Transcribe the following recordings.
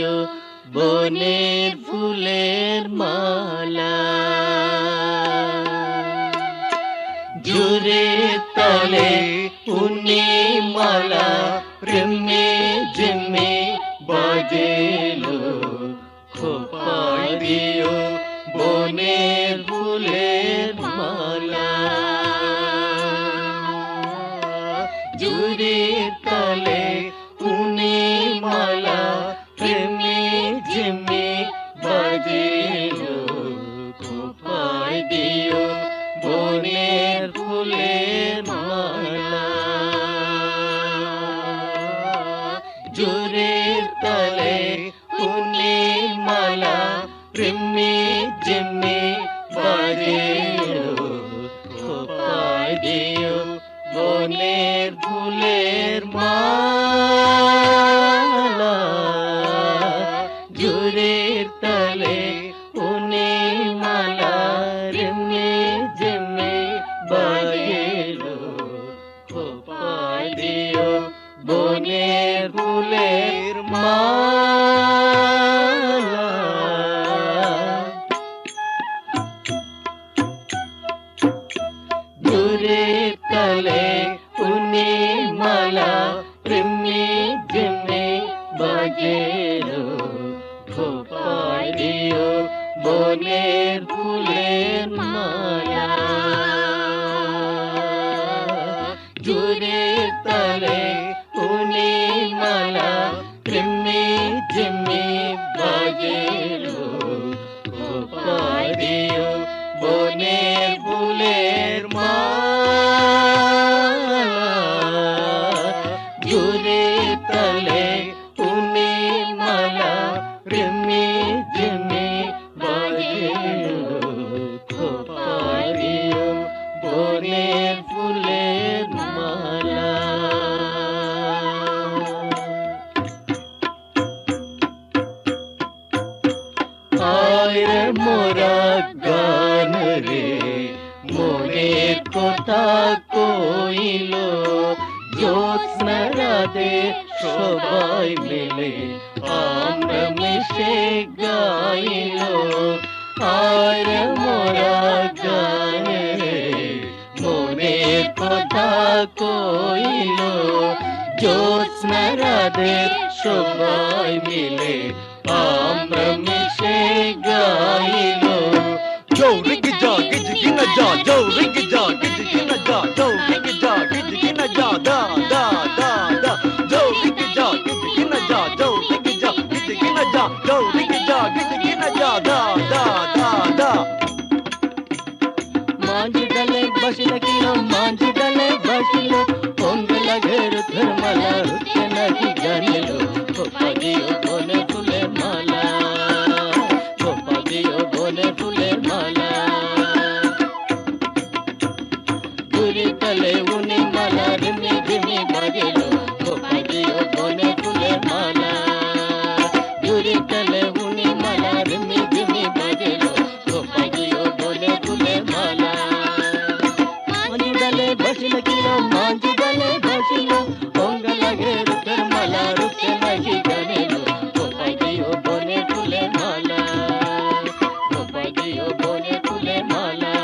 দিও বনের ফুলের মালা। জুরে তলে উনি মালা রিমে জিমে বাজেলো, খোপায় দিও বনের ফুলের মালা। জুরে তলে উনি মালা রিমে জিমে বাজেলো, খোপায় দিও বনের ফুলের মালা। জুরে তলে উনি মালা রিমে জিমে বাজেলো, খোপায় দিও বনের ফুলের মালা। জুরে তলে উনি মালা রিমে জিমে বাজেলো, খোপায় দিও বনের ফুলের মালা। জুরে তলে উনি মালা রিমে জিমে বাজেলো, খোপায় দিও বনের ফুলের মালা। জুরে তলে উনি মালা রিমে জিমে বাজেলো, খোপায় দিও বনের ফুলের মালা। জুরে তলে উনি মালা রিমে জিমে বাজেলো, খোপায় দিও বনের ফুলের মালা। আয় মোরা গান রে মনের কথা কইল, জ্যোৎস্না রাতে সবাই মিলে আমরা মিশে গাইল। আয় মোরা গান রে মনের কথা কইল, জ্যোৎস্না রাতে সবাই মিলে আমরা মিশে গাইল। Ring ja, gina ja, jo ring ja, gina ja, jo ring ja, gina ja, da da da da. Jo ring ja, gina ja, jo ring ja, gina ja, jo ring ja, gina ja, da da da da. মাঝি ডালে বসিল kilo, মাঝি ডালে বসিল, অঙ্গলা ঘের ধর্মালা রুখতে নাকি জানিল, খোপা দিও বনে ফুলের মালা, খোপা দিও বনে ফুলের মালা। জুরে তলে উনি মালা রিমে জিমে বাজেলো, খোপা দিও বনে ফুলের মালা। জুরে তলে উনি মালা রিমে জিমে বাজেলো, খোপা দিও বনে ফুলের মালা। মাঝি ডালে বসিল কিলো, মাঝি ডালে বসিল, অঙ্গলা ঘের ধর্মালা রুখতে নাকি জানিল, খোপা দিও বনে ফুলের মালা, খোপা দিও বনে ফুলের মালা।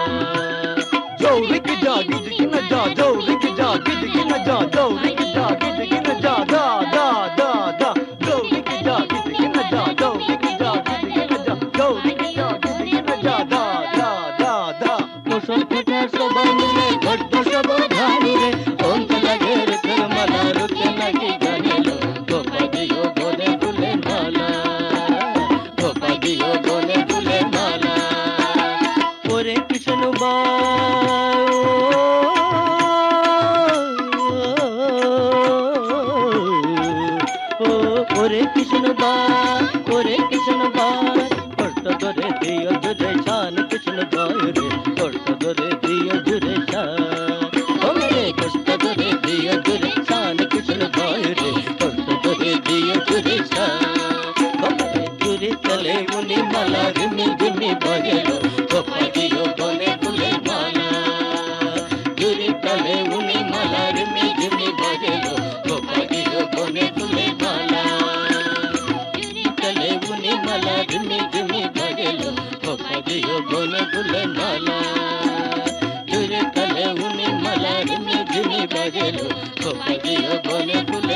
Jo ring ja, gina ja, jo ring ja, gina ja, jo ring ja, gina ja, da da da da. Jo ring ja, gina ja, jo ring ja, gina ja, jo ring ja, gina ja, da da da da. মুসল ফেটা সবাই মিলে ঘটত সব ভালো রে, অঙ্গলা ঘের ধর্মালা রুখতে নাকি জানিল, খোপা দিও বনে ফুলের মালা, খোপা দিও বনে ফুলের মালা। ওরে কৃষ্ণ ওরে কৃষ্ণ ওরে কৃষ্ণ কষ্ট ধরে দিও জুরে শান, কৃষ্ণ জয় রে কষ্ট ধরে দিও জুরে শান। ওরে কষ্ট ধরে দিও জুরে শান, কৃষ্ণ জয় রে কষ্ট ধরে দিও জুরে শান। জুরে তলে উনি মালা রিমে জিমে বাজেলো, খোপা দিও বনে ফুলের মালা। জুরে তলে উনি মালা রিমে জিমে বাজেলো, খোপা দিও বনে ফুলের মালা। মালা ঝিমি ঝিমি বাজলো খোপা দিও বনে ফুলের মালা জুড়ে তলে উনি মালা ঝিমি ঝিমি বাজলো খোপা দিও বনে ফুলের